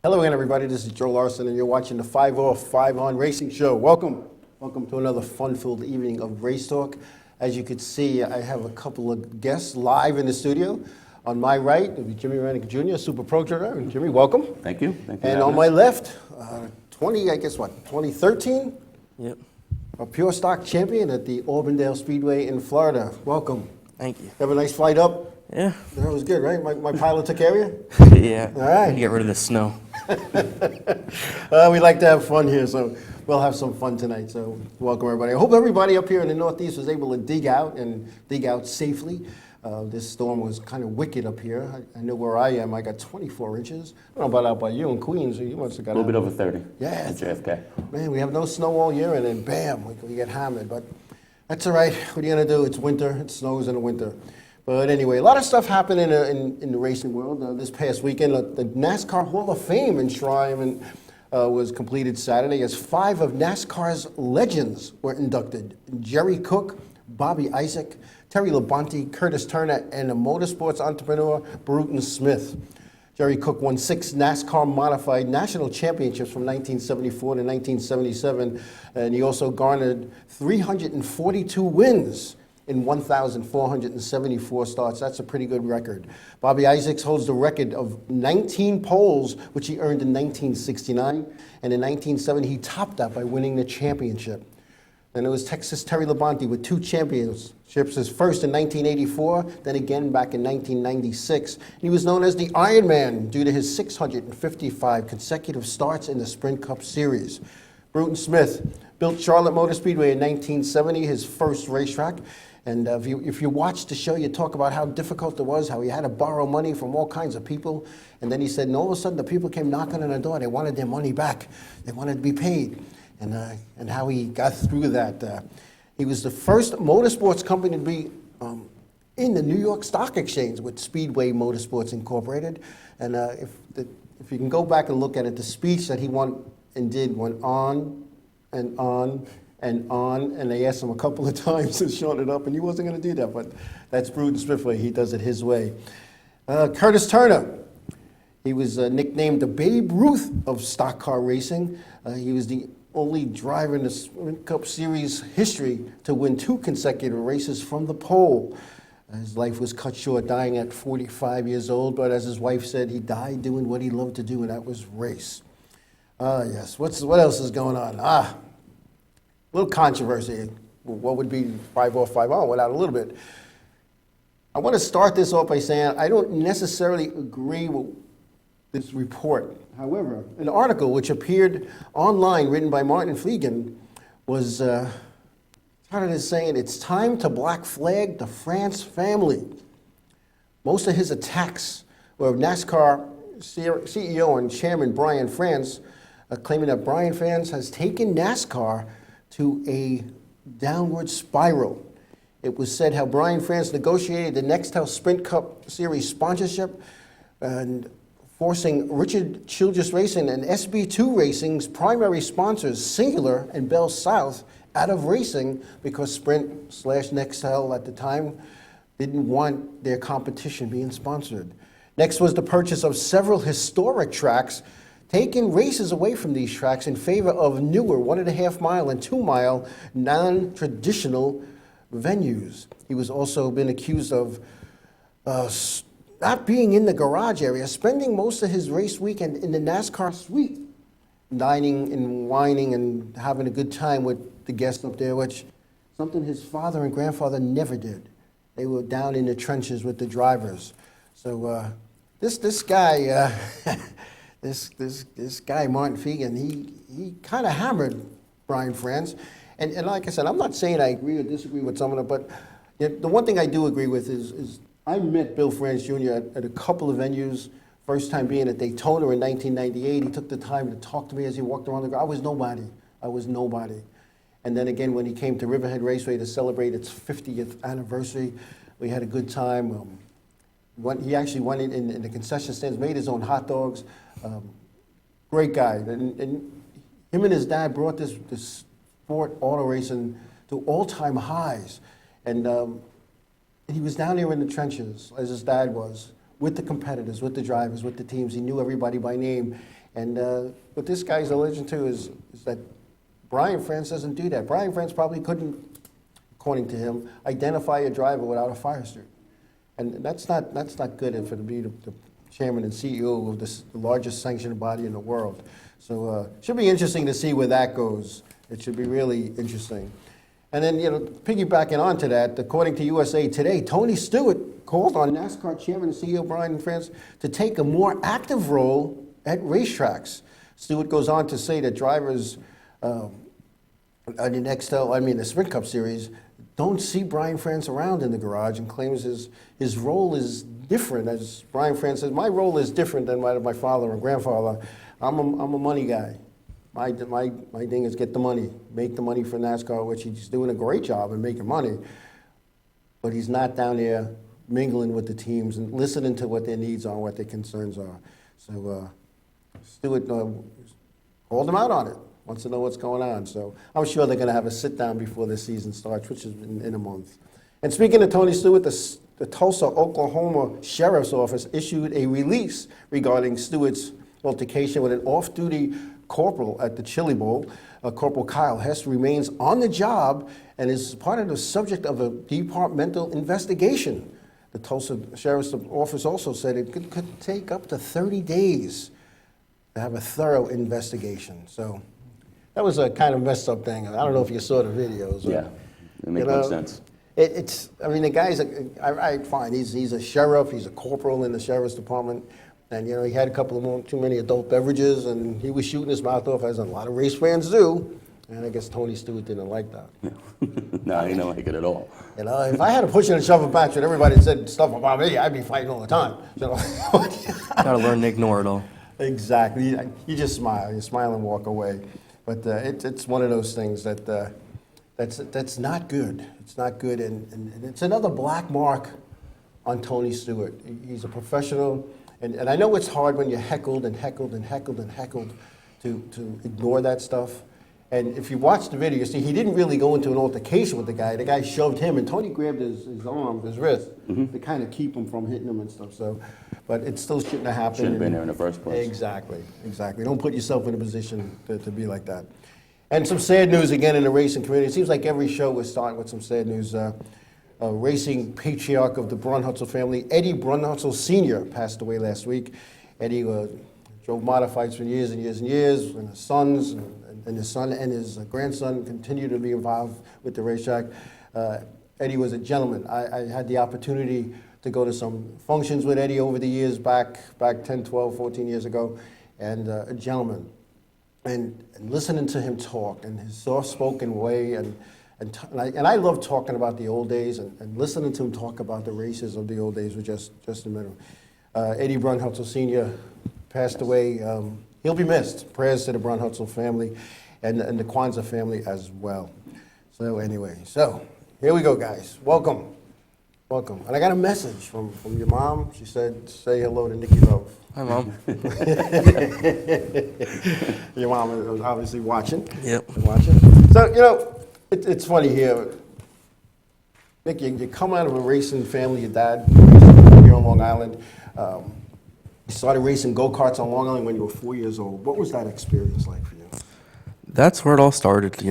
Hello again, everybody. This is Joe Larson, and you're watching the 5 Off 5 On Racing Show. Welcome to another fun-filled evening of race talk. As you can see, I have a couple of guests live in the studio. On my right, it'll be Jimmy Rennick Jr., Super Pro driver. And Jimmy, welcome. Thank you. And on my left, 2013? Yep. A pure stock champion at the Auburndale Speedway in Florida. Welcome. Thank you. Have a nice flight up? Yeah. That was good, right? My pilot took care of you? Yeah. All right. Get rid of the snow. We like to have fun here, so we'll have some fun tonight. So welcome, everybody. I hope everybody up here in the Northeast was able to dig out safely. This storm was kind of wicked up here. I know where I am. I got 24 inches. I don't know about out by you in Queens. You must have got a little bit over 30. Yeah. At JFK. Man, we have no snow all year, and then bam, we get hammered. But that's all right. What are you going to do? It's winter. It snows in the winter. But anyway, a lot of stuff happened in the racing world this past weekend. The NASCAR Hall of Fame enshrinement was completed Saturday as 5 of NASCAR's legends were inducted. Jerry Cook, Bobby Isaac, Terry Labonte, Curtis Turner, and the motorsports entrepreneur Bruton Smith. Jerry Cook won 6 NASCAR modified national championships from 1974 to 1977, and he also garnered 342 wins in 1,474 starts. That's a pretty good record. Bobby Isaacs holds the record of 19 poles, which he earned in 1969. And in 1970, he topped that by winning the championship. Then it was Texas Terry Labonte with 2 championships, his first in 1984, then again back in 1996. He was known as the Iron Man due to his 655 consecutive starts in the Sprint Cup Series. Bruton Smith built Charlotte Motor Speedway in 1970, his first racetrack. And if you watch the show, you talk about how difficult it was, how he had to borrow money from all kinds of people. And then he said, and all of a sudden, the people came knocking on the door. They wanted their money back. They wanted to be paid. And how he got through that. He was the first motorsports company to be in the New York Stock Exchange with Speedway Motorsports Incorporated. And if you can go back and look at it, the speech that he went on and on and on, and they asked him a couple of times to shorten it up, and he wasn't going to do that, but that's Bruton Smith way. He does it his way. Curtis Turner, he was nicknamed the Babe Ruth of stock car racing. He was the only driver in the Sprint Cup Series history to win 2 consecutive races from the pole. His life was cut short, dying at 45 years old, but as his wife said, he died doing what he loved to do, and that was race. Yes, what else is going on? A little controversy. What would be 5 Off 5 On without a little bit? I want to start this off by saying I don't necessarily agree with this report. However, an article which appeared online written by Martin Fleegan was started as saying, "It's time to black flag the France family." Most of his attacks were of NASCAR CEO and chairman Brian France, claiming that Brian France has taken NASCAR to a downward spiral. It was said how Brian France negotiated the Nextel Sprint Cup Series sponsorship and forcing Richard Childress Racing and SB2 Racing's primary sponsors, Singular and Bell South, out of racing because Sprint/Nextel at the time didn't want their competition being sponsored. Next was the purchase of several historic tracks, taking races away from these tracks in favor of newer 1.5 mile and 2 mile non-traditional venues. He was also been accused of not being in the garage area, spending most of his race weekend in the NASCAR suite, dining and whining and having a good time with the guests up there, which something his father and grandfather never did. They were down in the trenches with the drivers. So this guy, this guy Martin Fleegan, he kind of hammered Brian France, and like I said, I'm not saying I agree or disagree with some of it, but the one thing I do agree with is I met Bill France Jr. at a couple of venues First time being at Daytona in 1998, he took the time to talk to me as he walked around the garage. I was nobody. And then again, when he came to Riverhead Raceway to celebrate its 50th anniversary, we had a good time. He actually went in the concession stands, made his own hot dogs. Great guy. And him and his dad brought this sport, auto racing, to all-time highs. And he was down there in the trenches, as his dad was, with the competitors, with the drivers, with the teams. He knew everybody by name. And what this guy's a legend to is that Brian France doesn't do that. Brian France probably couldn't, according to him, identify a driver without a fire suit. And that's not good for to be the chairman and CEO of the largest sanctioned body in the world. So it should be interesting to see where that goes. It should be really interesting. And then, piggybacking onto that, according to USA Today, Tony Stewart called on NASCAR chairman and CEO Brian France to take a more active role at racetracks. Stewart goes on to say that drivers on the Sprint Cup Series don't see Brian France around in the garage, and claims his role is different. As Brian France says, my role is different than that of my father and grandfather. I'm a money guy. My thing is get the money, make the money for NASCAR, which he's doing a great job in making money. But he's not down there mingling with the teams and listening to what their needs are and what their concerns are. So Stewart called him out on it. Wants to know what's going on. So I'm sure they're going to have a sit-down before the season starts, which is in a month. And speaking of Tony Stewart, the Tulsa, Oklahoma Sheriff's Office issued a release regarding Stewart's altercation with an off-duty corporal at the Chili Bowl. Corporal Kyle Hess remains on the job and is part of the subject of a departmental investigation. The Tulsa Sheriff's Office also said it could take up to 30 days to have a thorough investigation. So that was a kind of messed up thing. I don't know if you saw the videos. Yeah, it makes no sense. The guy's fine. He's a sheriff. He's a corporal in the sheriff's department. And, he had a couple of too many adult beverages, and he was shooting his mouth off, as a lot of race fans do. And I guess Tony Stewart didn't like that. No, he didn't like it at all. If I had a push and a shove match and everybody said stuff about me, I'd be fighting all the time. Gotta learn to ignore it all. Exactly. You just smile. You smile and walk away. But it's one of those things that's not good. It's not good, and it's another black mark on Tony Stewart. He's a professional, and I know it's hard when you're heckled and heckled and heckled and heckled to ignore that stuff. And if you watch the video, you see he didn't really go into an altercation with the guy. The guy shoved him, and Tony grabbed his arm, his wrist, to kind of keep him from hitting him and stuff. So, but it still shouldn't have happened. Shouldn't have been there in the first place. Exactly. Don't put yourself in a position to be like that. And some sad news again in the racing community. It seems like every show we're starting with some sad news. Racing patriarch of the Brunhutzel family, Eddie Brunhutzel Sr. passed away last week. Eddie drove modifieds for years and years and years, and his sons and his son and his grandson continue to be involved with the racetrack. Eddie was a gentleman. I had the opportunity to go to some functions with Eddie over the years, back 10, 12, 14 years ago, and a gentleman. And listening to him talk and his soft-spoken way, and I love talking about the old days, and listening to him talk about the races of the old days was just a minute. Eddie Brunhutzel Sr. passed away. He'll be missed. Prayers to the Brunhutzel family and the Kwanzaa family as well. So anyway, here we go, guys. Welcome. And I got a message from your mom. She said, say hello to Nikki Love. Hi, Mom. Your mom is obviously watching. Yep. Watching. So, it's funny here. Nick, you come out of a racing family. Your dad raced here on Long Island. You started racing go-karts on Long Island when you were 4 years old. What was that experience like for you? That's where it all started,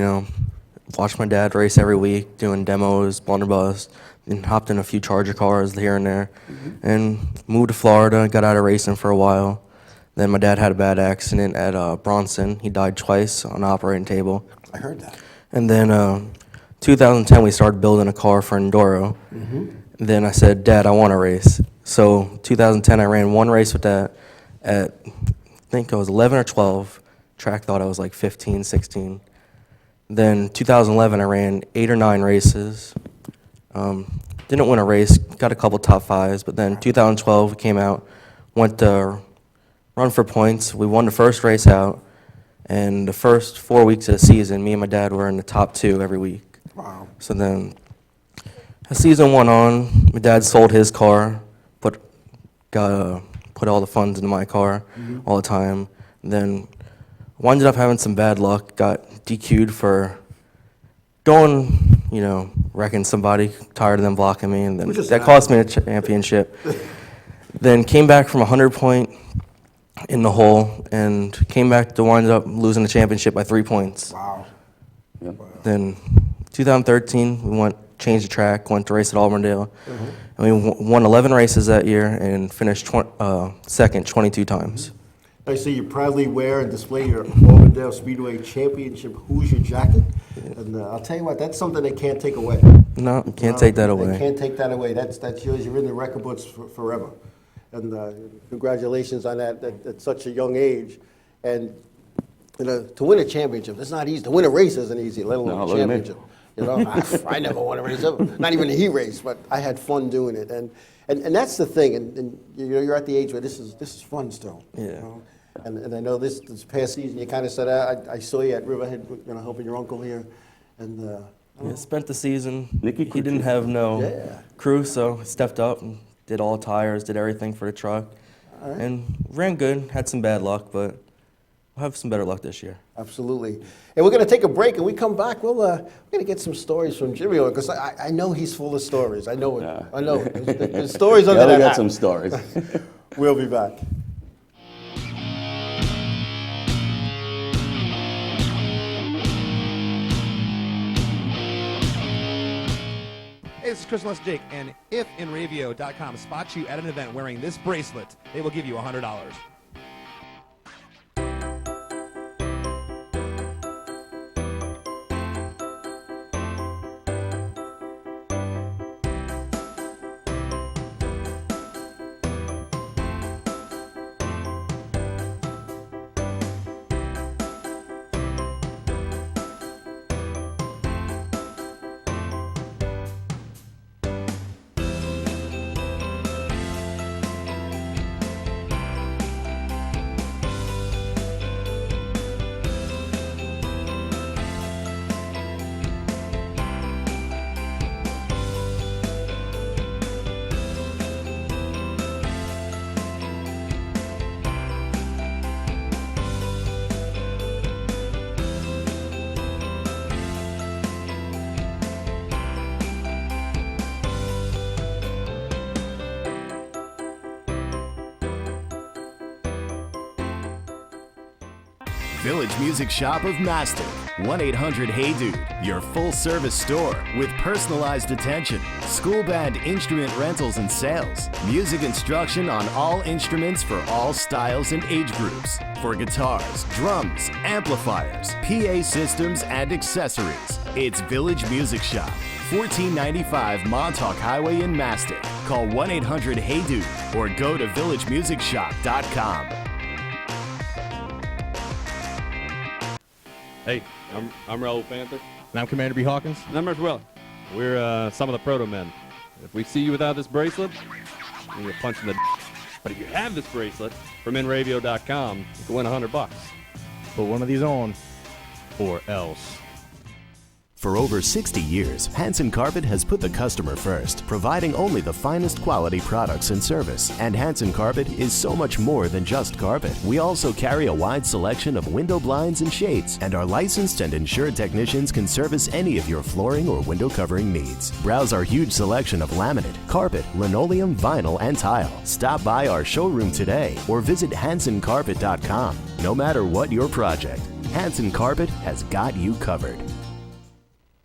Watched my dad race every week, doing demos, blunderbuss, and hopped in a few Charger cars here and there. And moved to Florida, got out of racing for a while. Then my dad had a bad accident at Bronson. He died twice on the operating table. I heard that. And then 2010, we started building a car for Enduro. Then I said, Dad, I want to race. So 2010, I ran one race with that at, I think I was 11 or 12. Track thought I was like 15, 16. Then 2011, I ran 8 or 9 races. Didn't win a race, got a couple top 5s, but then 2012 came out, went to run for points. We won the first race out, and the first 4 weeks of the season, me and my dad were in the top 2 every week. Wow. So then, as season went on, my dad sold his car, put all the funds into my car all the time. Then ended up having some bad luck, got DQ'd for going, wrecking somebody, tired of them blocking me, and then that cost me a championship. Then came back from 100 point in the hole and came back to wind up losing the championship by 3 points. Wow. Yep. Then 2013, we changed the track, went to race at Auburndale, and we won 11 races that year and finished second 22 times. I see you proudly wear and display your Auburndale Speedway Championship Hoosier jacket. And I'll tell you what, that's something they can't take away. No, can't take that They away. can't take that away. That's yours. You're in the record books forever. And congratulations on that at such a young age. And to win a championship, it's not easy. To win a race isn't easy, let alone a championship. I never won a race, not even a heat race, but I had fun doing it. And that's the thing. And you're at the age where this is fun still. Yeah. And I know this past season, you kind of said, I saw you at Riverhead, helping your uncle here. And Spent the season. Nicky He didn't have no Yeah. crew, so I stepped up and did all tires, did everything for the truck, and ran good. Had some bad luck, but we'll have some better luck this year. Absolutely. And we're going to take a break, and we come back. We're going to get some stories from Jimmy, because I know he's full of stories. I know it. Yeah. I know it. There's stories under Yeah, we that got hat. some stories. We'll be back. Hey, this is Chris Les Jake, and if Inravio.com spots you at an event wearing this bracelet, they will give you $100. Village Music Shop of Mastic. 1-800-HEY-DUDE, your full-service store with personalized attention, school band instrument rentals and sales, music instruction on all instruments for all styles and age groups, for guitars, drums, amplifiers, PA systems, and accessories. It's Village Music Shop, 1495 Montauk Highway in Mastic. Call 1-800-HEY-DUDE or go to villagemusicshop.com. Hey, I'm Raul Panther. And I'm Commander B. Hawkins. And I'm Russ Weller. We're some of the proto men. If we see you without this bracelet, you're punching the But if you have this bracelet from Inravio.com, you can win $100. Put one of these on, or else. For over 60 years, Hanson Carpet has put the customer first, providing only the finest quality products and service. And Hanson Carpet is so much more than just carpet. We also carry a wide selection of window blinds and shades, and our licensed and insured technicians can service any of your flooring or window covering needs. Browse our huge selection of laminate, carpet, linoleum, vinyl, and tile. Stop by our showroom today or visit HansonCarpet.com. No matter what your project, Hanson Carpet has got you covered.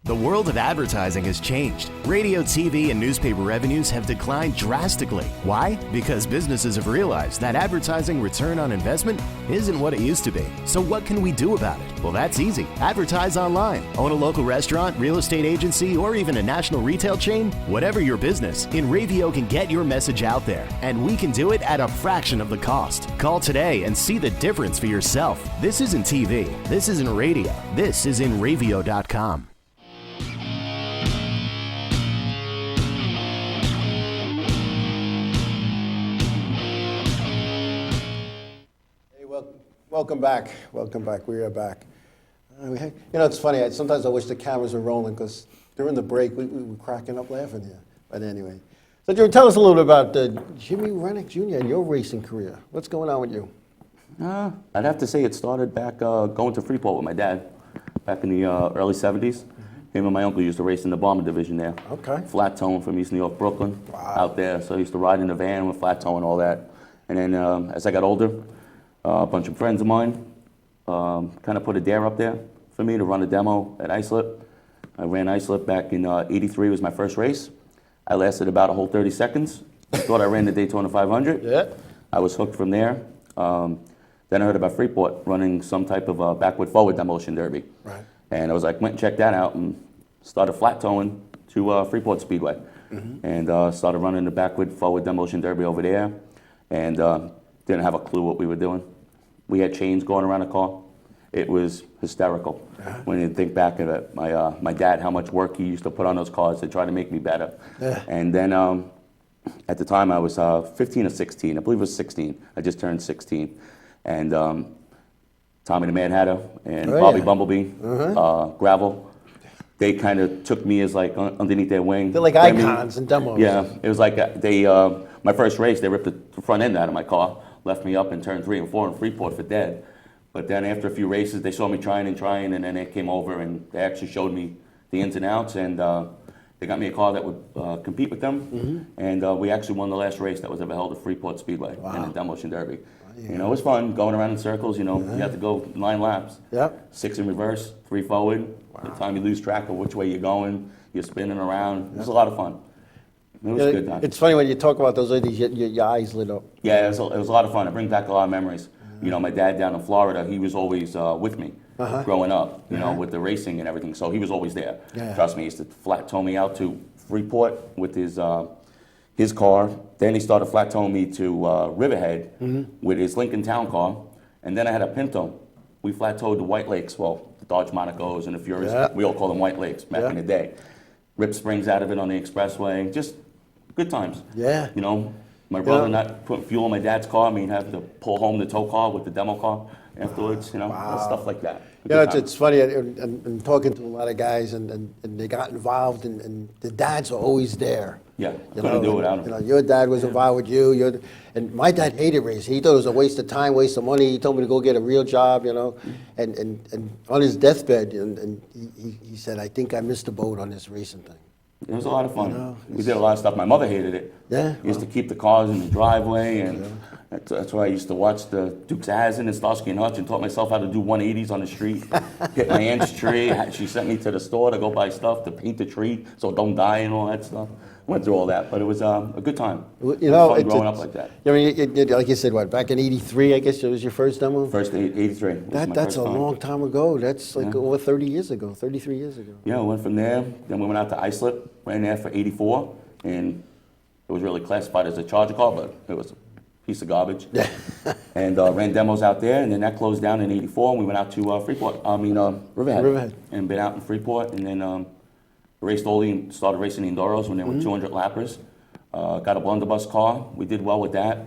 The world of advertising has changed. Radio, TV, and newspaper revenues have declined drastically. Why? Because businesses have realized that advertising return on investment isn't what it used to be. So what can we do about it? Well, that's easy. Advertise online. Own a local restaurant, real estate agency, or even a national retail chain? Whatever your business, Inravio can get your message out there. And we can do it at a fraction of the cost. Call today and see the difference for yourself. This isn't TV. This isn't radio. This is Inravio.com. Welcome back. Welcome back. We are back. It's funny. Sometimes I wish the cameras were rolling because during the break we were cracking up laughing here. But anyway, so Joe, tell us a little bit about Jimmy Rennick Jr. and your racing career. What's going on with you? I'd have to say it started back going to Freeport with my dad back in the early 70s. Him and my uncle used to race in the bomber division there. Okay. Flat towing from East New York, Brooklyn, Wow. out there. So I used to ride in the van with flat towing and all that. And then as I got older, a bunch of friends of mine kind of put a dare up there for me to run a demo at Islip. I ran Islip back in '83 was my first race. I lasted about a whole 30 seconds. Thought I ran the Daytona 500. Yeah. I was hooked from there. Then I heard about Freeport running some type of backward-forward demolition derby. Right. And I was like, went and checked that out and started flat towing to Freeport Speedway. And started running the backward-forward demolition derby over there. And didn't have a clue what we were doing. We had chains going around the car. It was hysterical. When you think back of it, my dad, how much work he used to put on those cars to try to make me better. Yeah. And then at the time I was 15 or 16. I believe it was 16. I just turned 16. And Tommy the Mad Hatter and Oh, Bobby yeah. Bumblebee, Gravel, they kind of took me as like underneath their wing. They're like I mean, icons and demos. Yeah, it was like my first race, they ripped the front end out of my car, left me up in turn 3 and 4 in Freeport for dead. But then after a few races, they saw me trying, and then they came over and they actually showed me the ins and outs, and they got me a car that would compete with them. And we actually won the last race that was ever held at Freeport Speedway in the demolition derby. You know, it was fun going around in circles. You know, you have to go 9 laps. Yep. 6 in reverse, 3 forward. By the time you lose track of which way you're going, you're spinning around. It was a lot of fun. It was a good time. It's funny when you talk about those ladies, your eyes lit up. Yeah, it was a lot of fun. It brings back a lot of memories. You know, my dad down in Florida, he was always with me growing up, you know, with the racing and everything. So he was always there. Yeah. Trust me, he used to flat tow me out to Freeport with his car. Then he started flat towing me to Riverhead with his Lincoln Town car. And then I had a Pinto. We flat towed the White Lakes, well, the Dodge Monacos and the Furies. Yeah. We all call them White Lakes back in the day. Rip springs out of it on the expressway. Just good times. Yeah. You know, my brother not putting fuel in my dad's car, I mean, having to pull home the tow car with the demo car afterwards, you know, stuff like that. You know, it's funny, and talking to a lot of guys, and they got involved, and the dads are always there. Yeah, You couldn't do it without him. You know, your dad was involved with you. And my dad hated racing. He thought it was a waste of time, waste of money. He told me to go get a real job, you know. And on his deathbed, and he said, I think I missed the boat on this racing thing. It was a lot of fun. You know, We did a lot of stuff. My mother hated it. Yeah, We used to keep the cars in the driveway, and that's why I used to watch the Dukes of Hazzard and Starsky and Hutch and taught myself how to do 180s on the street. Hit my aunt's tree. She sent me to the store to go buy stuff to paint the tree so it don't die and all that stuff. Went through all that, but it was a good time. You It was know, fun growing up like that. I mean, like you said, what, back in '83, I guess it was your first demo? First 83. was my That's first a time. long time ago. That's like Yeah. over 30 years ago, 33 years ago. Yeah, we went from there. Then we went out to Islip, ran there for 84, and it was really classified as a charger car, but it was a piece of garbage. And ran demos out there, and then that closed down in 84, and we went out to Riverhead. Riverhead. And been out in Freeport, and then started racing the Enduros when they were 200 lappers. Got a blunderbuss car. We did well with that.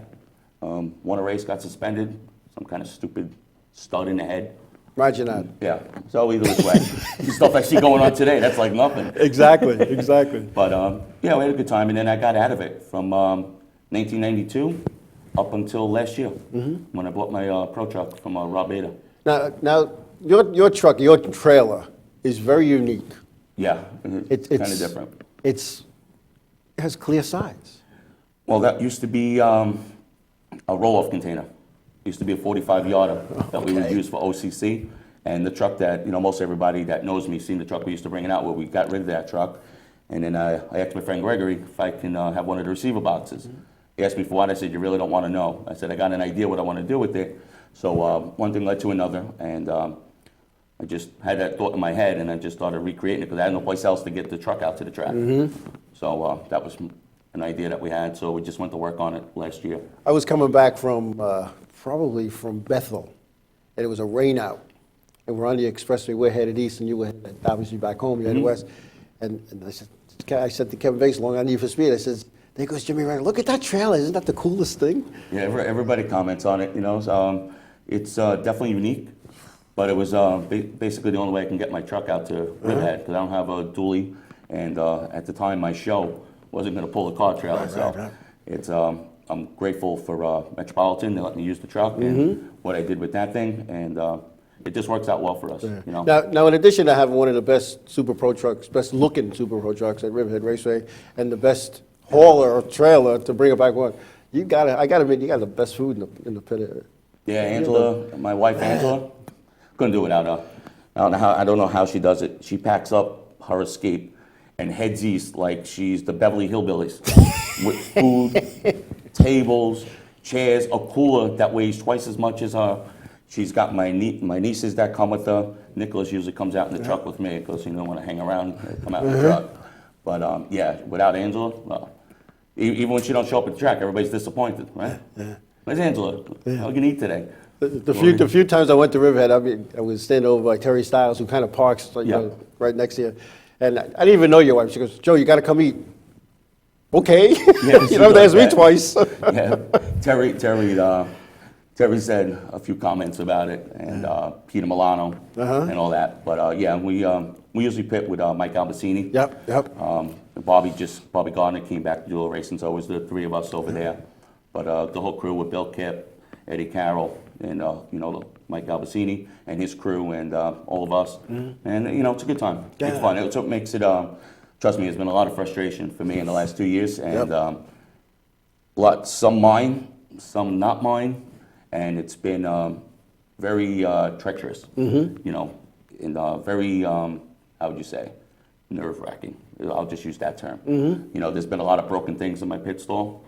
Won a race, got suspended. Some kind of stupid stud in the head. Imagine that. Yeah, so either which way. The stuff I see going on today, that's like nothing. Exactly, exactly. But yeah, we had a good time, and then I got out of it from 1992 up until last year when I bought my pro truck from Rob Bader. Now, your truck, your trailer is very unique. Yeah, it's kind of different. It has clear sides. Well, that used to be a roll-off container. It used to be a 45-yarder that we would use for OCC. And the truck that, most everybody that knows me seen the truck we used to bring it out where we got rid of that truck. And then I asked my friend Gregory if I can have one of the receiver boxes. He asked me for what. I said, you really don't want to know. I said, I got an idea what I want to do with it. So one thing led to another. And I just had that thought in my head, and I just started recreating it because I had no place else to get the truck out to the track. So that was an idea that we had. So we just went to work on it last year. I was coming back from, probably from Bethel, and it was a rain out. And we're on the expressway, we're headed east, and you were headed, obviously back home, you're headed west. And I said to Kevin Bates, along on Need for Speed, I says, there goes Jimmy Rennick, look at that trailer, isn't that the coolest thing? Yeah, everybody comments on it, So, It's definitely unique, but it was basically the only way I can get my truck out to Riverhead because I don't have a dually, and at the time my show wasn't going to pull the car trailer. So it's I'm grateful for Metropolitan. They let me use the truck and what I did with that thing, and it just works out well for us. You know. Now, in addition to having one of the best Super Pro trucks, best looking Super Pro trucks at Riverhead Raceway, and the best hauler or trailer to bring it back on, I gotta admit, you got the best food in the pit area. Yeah, Angela, my wife Angela, couldn't do it without her. I don't know how she does it. She packs up her Escape and heads east like she's the Beverly Hillbillies with food, tables, chairs, a cooler that weighs twice as much as her. She's got my nieces that come with her. Nicolas usually comes out in the truck with me because he don't want to hang around, come out in the truck. But yeah, without Angela, even when she don't show up at the track, everybody's disappointed, right? Where's Angela? What are you gonna eat today? The few times I went to Riverhead, I was standing over by Terry Stiles, who kind of parks right next to you. And I didn't even know your wife. She goes, "Joe, you got to come eat." Okay. Yeah, you don't have to ask me twice. Yeah, Terry said a few comments about it, and Peter Milano and all that. But yeah, we usually pit with Mike Albacini. Yep. Bobby Gardner came back to do a racing, so it was the three of us over there. But the whole crew with Bill Kipp, Eddie Carroll, and Mike Albacini and his crew, and all of us. And it's a good time. It's fun. It's what makes it. Trust me, there's been a lot of frustration for me in the last 2 years, and some mine, some not mine, and it's been very treacherous. And very how would you say, nerve-wracking. I'll just use that term. There's been a lot of broken things in my pit stall.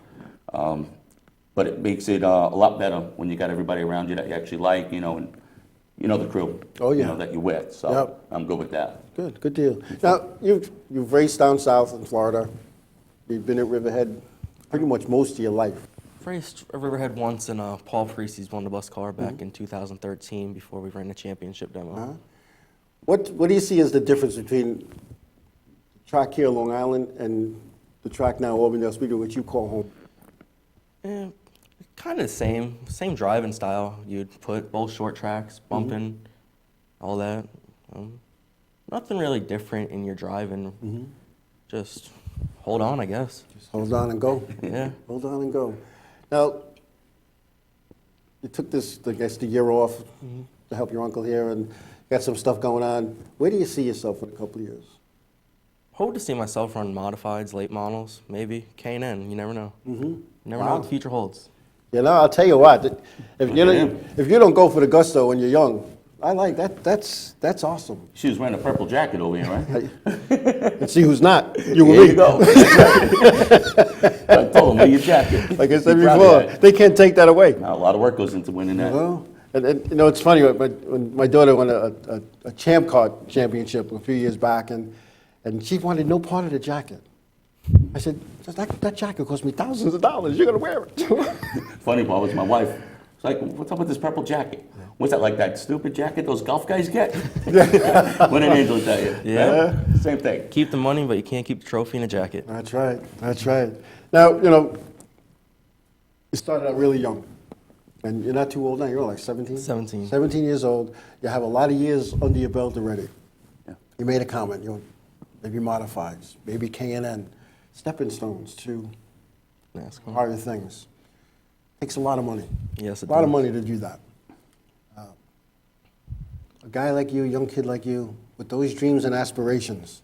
But it makes it a lot better when you got everybody around you that you actually like, and the crew. Oh, yeah. That you're with. So I'm good with that. Good deal. Now you've raced down south in Florida. You've been at Riverhead pretty much most of your life. Raced at Riverhead once in Paul Parisi's won the bus car back in 2013 before we ran the championship demo. What do you see as the difference between the track here in Long Island and the track now Auburndale Speedway, which you call home? Kind of the same driving style. You'd put both short tracks, bumping, all that. Nothing really different in your driving. Just hold on, I guess. Just hold on and go. Yeah. Hold on and go. Now, you took this, I guess, the year off to help your uncle here, and got some stuff going on. Where do you see yourself in a couple of years? Hope to see myself run modifieds, late models, maybe K&N. You never know. You never know what the future holds. I'll tell you what. If you don't go for the gusto when you're young, I like that. That's awesome. She was wearing a purple jacket over here, right? And see who's not. You There you go. I told him, wear your jacket. Like I said Be proud before, of that. they can't take that away. Now, a lot of work goes into winning that. Well, and it's funny, when my daughter won a Champ Car championship a few years back, and she wanted no part of the jacket. I said, that jacket cost me thousands of dollars. You're going to wear it. Funny part was my wife. It's like, what's up with this purple jacket? What's that, like that stupid jacket those golf guys get? What did Angela tell you? Yeah. Same thing. Keep the money, but you can't keep the trophy in a jacket. That's right. Now, you started out really young. And you're not too old now. You're like 17? 17. 17 years old. You have a lot of years under your belt already. Yeah. You made a comment. Maybe modifieds, maybe K&N, stepping stones to NASCAR. higher things. Takes a lot of money. Yes, it A lot of does. money to do that. A guy like you, a young kid like you, with those dreams and aspirations,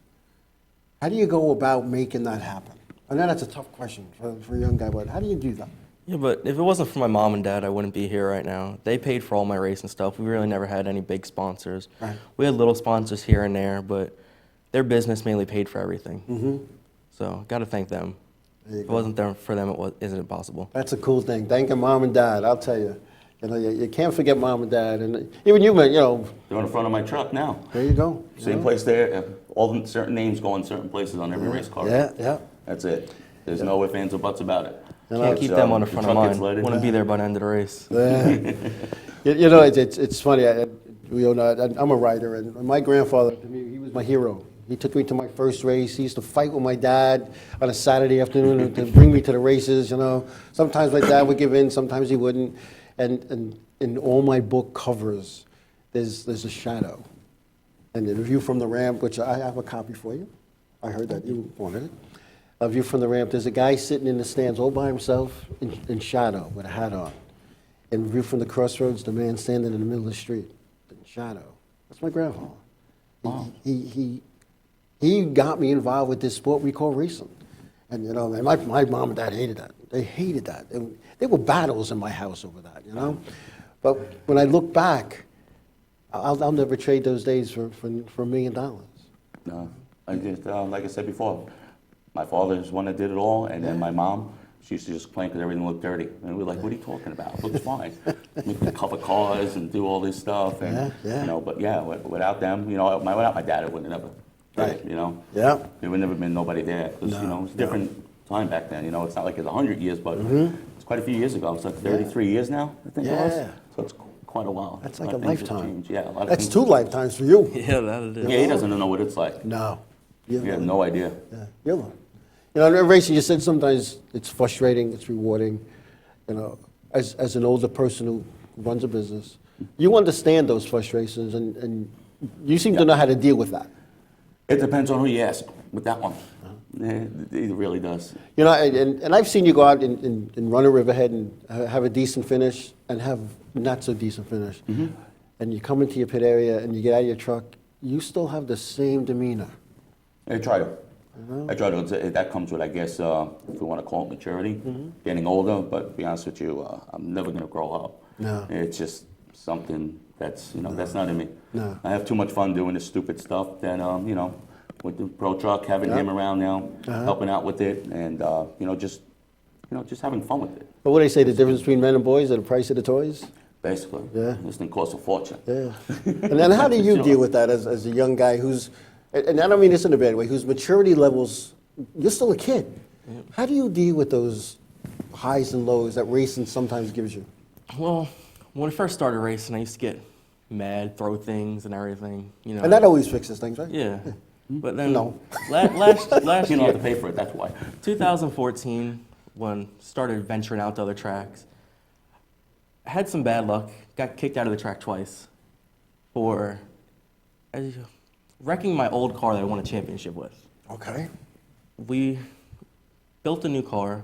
how do you go about making that happen? I know that's a tough question for a young guy, but how do you do that? Yeah, but if it wasn't for my mom and dad, I wouldn't be here right now. They paid for all my racing stuff. We really never had any big sponsors. Right. We had little sponsors here and there, but their business mainly paid for everything. So, got to thank them. There you If it go. wasn't for them, it isn't possible. That's a cool thing. Thanking mom and dad, I'll tell you. You can't forget mom and dad. And even you, They're in the front of my truck now. there you go. Same place there. All the certain names go in certain places on every race car. Yeah. That's it. There's no ifs, ands, or buts about it. Can't keep them on the front of truck gets mine. loaded. Wouldn't be there by the end of the race. It's funny. I'm a writer, and my grandfather, to me, he was my hero. He took me to my first race. He used to fight with my dad on a Saturday afternoon to bring me to the races. Sometimes my dad would give in, sometimes he wouldn't. And in all my book covers, there's a shadow. And the view from the ramp, which I have a copy for you. I heard that you wanted it. A view from the ramp, there's a guy sitting in the stands all by himself in shadow with a hat on. And view from the crossroads, the man standing in the middle of the street in shadow. That's my grandfather. Wow. He got me involved with this sport we call racing. And, you know, and my mom and dad hated that. They hated that. And there were battles in my house over that, you know. But when I look back, I'll never trade those days for $1 million. No, I just, like I said before, my father is one that did it all, and then my mom, she used to just complain because everything looked dirty. And we were like, what are you talking about? It looks fine. We could cover cars and do all this stuff. And, you know, but yeah, without them, you know, without my dad, it would have never, Right. you know. Yeah. There would never been nobody there. Because, you know, it's a different time back then. You know, it's not like it's 100 years, but it's quite a few years ago. It's like 33 years now, I think it was. Yeah. So it's quite a while. That's A like lot a of things have lifetime. changed. Yeah, a lot of That's things 2 have- lifetimes for you. Yeah, that it is. Yeah, he doesn't know what it's like. No. You have no idea. Yeah, you'll learn. You know, in racing, you said sometimes it's frustrating, it's rewarding. You know, as an older person who runs a business, you understand those frustrations, and you seem to know how to deal with that. It depends on who you ask with that one. It really does. You know, and I've seen you go out and run a Riverhead and have a decent finish and have not so decent finish. And you come into your pit area and you get out of your truck, you still have the same demeanor. I try to. I try to. That comes with, I guess, if we want to call it maturity, getting older. But to be honest with you, I'm never going to grow up. No. It's just something that's, you know, that's not in me. No. I have too much fun doing this stupid stuff. Then, you know, with the pro truck, having him around now, helping out with it, and you know, just having fun with it. But what do they say, the difference between men and boys are the price of the toys? Basically, Yeah. this thing costs a fortune. Yeah. And then how do you Sure. deal with that as a young guy who's, and I don't mean this in a bad way, whose maturity levels, you're still a kid. How do you deal with those highs and lows that racing sometimes gives you? Well, when I first started racing, I used to get mad, throw things and everything, you know. And that always fixes things, right? Yeah. But then No. last You don't have to year, pay for it. That's why. 2014, when started venturing out to other tracks, I had some bad luck. Got kicked out of the track twice for wrecking my old car that I won a championship with. Okay. We built a new car,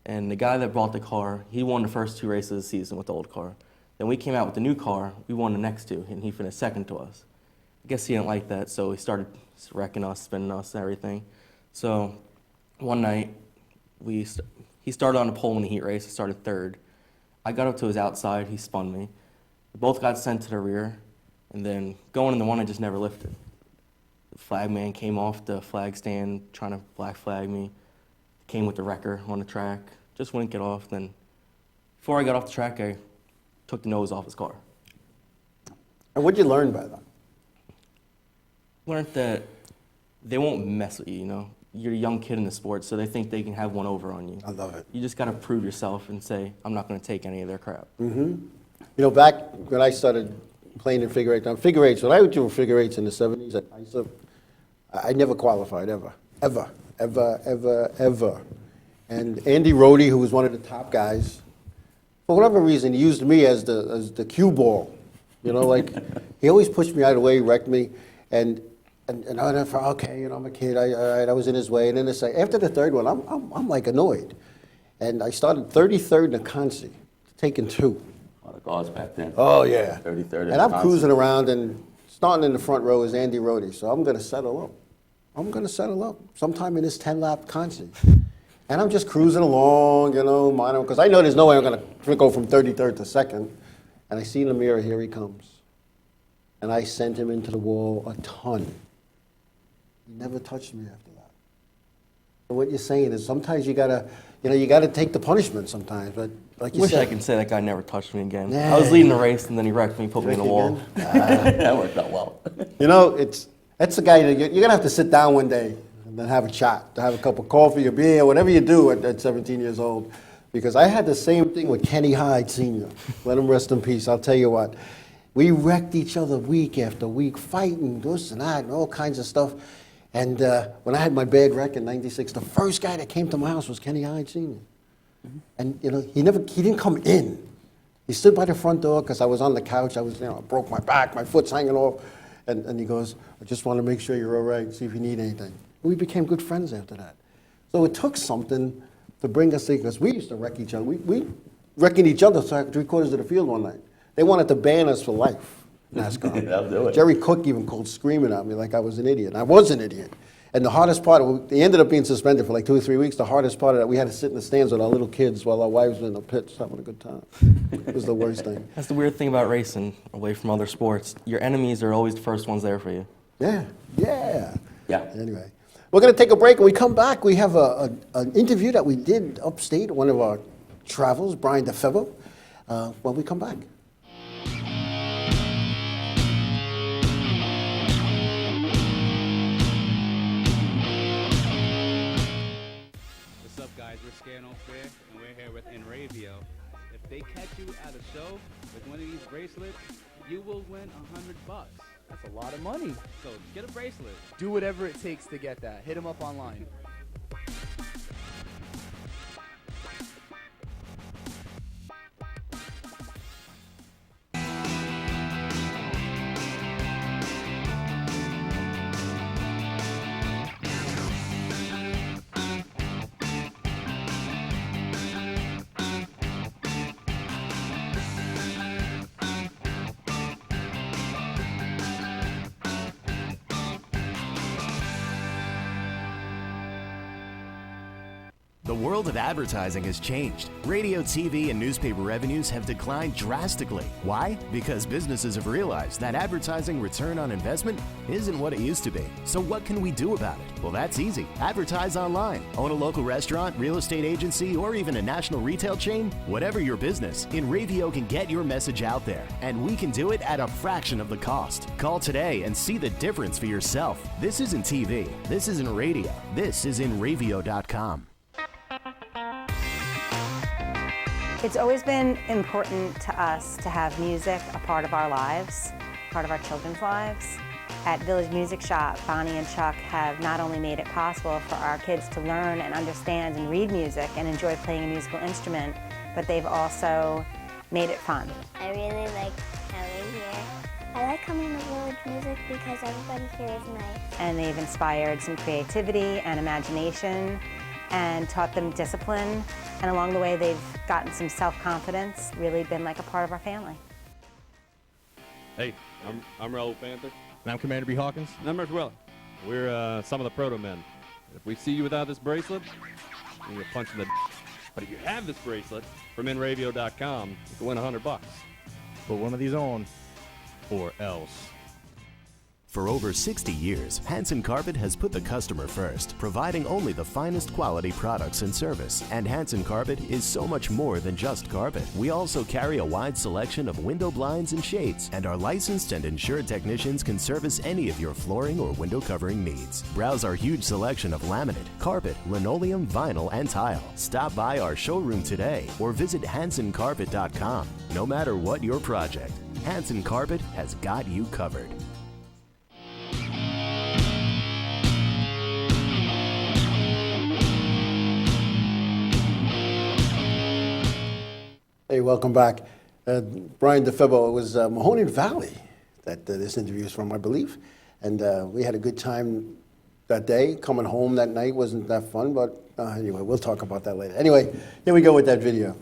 and the guy that brought the car, he won the first 2 races of the season with the old car. Then we came out with the new car, we won the next 2, and he finished second to us. I guess he didn't like that, so he started wrecking us, spinning us, and everything. So one night, he started on the pole in the heat race, I started third. I got up to his outside, he spun me. We both got sent to the rear, and then going in the one, I just never lifted. The flag man came off the flag stand trying to black flag me. Came with the wrecker on the track. Just wouldn't get off. Then before I got off the track, I took the nose off his car. And what'd you learn by that? Learned that they won't mess with you, you know. You're a young kid in the sport, so they think they can have one over on you. I love it. You just got to prove yourself and say, I'm not going to take any of their crap. You know, back when I started playing in figure eight, when I would do figure eights in the 70s, I never qualified, ever. And Andy Rohde, who was one of the top guys, for whatever reason, he used me as the cue ball. You know, like, he always pushed me out of the way, wrecked me, and I thought, okay, you know, I'm a kid, I was in his way, and then after the third one, I'm like annoyed. And I started 33rd in the Consi, taking 2. A lot of cars back then. Oh, yeah. 33rd. And I'm cruising around, and starting in the front row is Andy Rohde, so I'm going to settle up. Sometime in this 10-lap Consi. And I'm just cruising along, you know, because I know there's no way I'm going to go from 33rd to 2nd. And I see in the mirror, here he comes. And I sent him into the wall a ton. He never touched me after that. So what you're saying is sometimes you got to take the punishment sometimes. But like you Wish said, I could say that guy never touched me again. Yeah. I was leading the race, and then he wrecked me, put me in the Wrecked wall. again? That worked out well. You know, that's the guy that you're going to have to sit down one day and then have a chat, to have a cup of coffee or beer, whatever you do at 17 years old. Because I had the same thing with Kenny Hyde Sr. Let him rest in peace. I'll tell you what. We wrecked each other week after week, fighting, this and that, and all kinds of stuff. And when I had my bad wreck in '96, the first guy that came to my house was Kenny Hyde Sr. And, you know, he didn't come in. He stood by the front door because I was on the couch. I was, I broke my back, my foot's hanging off. And he goes, I just want to make sure you're all right, see if you need anything. We became good friends after that. So it took something to bring us together, because we used to wreck each other. We wrecking each other 3/4 of the field one night. They wanted to ban us for life, NASCAR. That'll do it. Jerry Cook even called screaming at me like I was an idiot. And I was an idiot. And the hardest part, they ended up being suspended for like 2 or 3 weeks. The hardest part of that, we had to sit in the stands with our little kids while our wives were in the pits having a good time. It was the worst thing. That's the weird thing about racing, away from other sports. Your enemies are always the first ones there for you. Yeah. Yeah. Anyway, we're going to take a break. When we come back, we have an interview that we did upstate, one of our travels, Brian DeFebo, when we come back. What's up, guys? We're Scared No Fair, and we're here with Inravio. If they catch you at a show with one of these bracelets, you will win $100. That's a lot of money. So get a bracelet. Do whatever it takes to get that. Hit them up online. The world of advertising has changed. Radio, TV, and newspaper revenues have declined drastically. Why? Because businesses have realized that advertising return on investment isn't what it used to be. So what can we do about it? Well, that's easy. Advertise online. Own a local restaurant, real estate agency, or even a national retail chain? Whatever your business, Inravio can get your message out there, and we can do it at a fraction of the cost. Call today and see the difference for yourself. This isn't TV. This isn't radio. This is Inravio.com. It's always been important to us to have music a part of our lives, part of our children's lives. At Village Music Shop, Bonnie and Chuck have not only made it possible for our kids to learn and understand and read music and enjoy playing a musical instrument, but they've also made it fun. I really like coming here. I like coming to Village Music because everybody here is nice. And they've inspired some creativity and imagination and taught them discipline. And along the way, they've gotten some self-confidence, really been like a part of our family. Hey, I'm Raul Panther. And I'm Commander B. Hawkins. And I'm Rich Weller. We're some of the proto men. If we see you without this bracelet, you get punched in the But if you have this bracelet from Inravio.com, you can win $100. Put one of these on, or else. For over 60 years, Hanson Carpet has put the customer first, providing only the finest quality products and service. And Hanson Carpet is so much more than just carpet. We also carry a wide selection of window blinds and shades, and our licensed and insured technicians can service any of your flooring or window covering needs. Browse our huge selection of laminate, carpet, linoleum, vinyl, and tile. Stop by our showroom today or visit HansonCarpet.com. No matter what your project, Hanson Carpet has got you covered. Hey, welcome back. Brian DeFebo, it was Mahoning Valley that this interview is from, I believe. And we had a good time that day. Coming home that night wasn't that fun, but anyway, we'll talk about that later. Anyway, here we go with that video.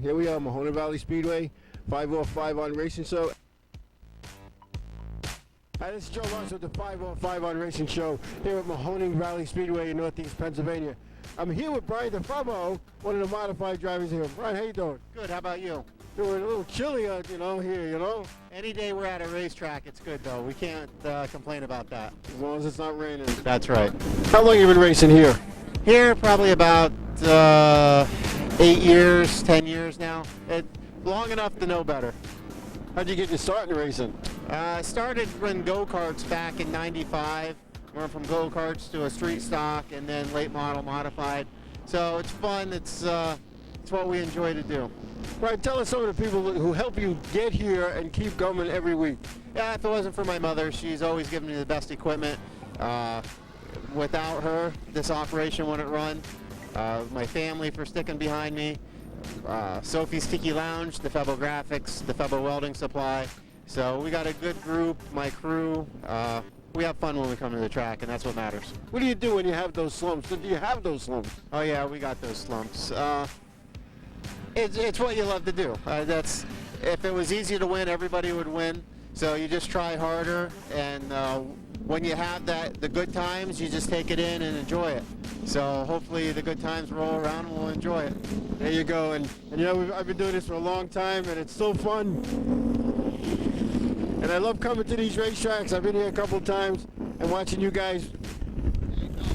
Here we are, Mahoning Valley Speedway, 505 on Racing Show. Hi, this is Joe Lawrence with the 505 on Racing Show here at Mahoning Valley Speedway in Northeast Pennsylvania. I'm here with Brian DeFebo, one of the modified drivers here. Brian, how you doing? Good, how about you? Doing a little chilly, here, Any day we're at a racetrack, it's good though. We can't complain about that. As long as it's not raining. That's right. How long have you been racing here? Here, probably about 8 years, 10 years now. Long enough to know better. How'd you get your start in racing? I started running go-karts back in '95. Went from go-karts to a street stock and then late model modified. So it's fun. It's what we enjoy to do. Brian, tell us some of the people who help you get here and keep going every week. Yeah, if it wasn't for my mother, she's always given me the best equipment. Without her, this operation wouldn't run. my family for sticking behind me, Sophie's Tiki Lounge, the Febo Graphics, the Febo Welding Supply. So we got a good group, my crew. We have fun when we come to the track, and that's what matters. What do you do when you have those slumps? Do you have those slumps? Oh yeah, we got those slumps. It's what you love to do. If it was easy to win, everybody would win. So you just try harder, and when you have the good times, you just take it in and enjoy it. So hopefully the good times roll around and we'll enjoy it. There you go. And you know, I've been doing this for a long time, and it's so fun. And I love coming to these racetracks. I've been here a couple times and watching you guys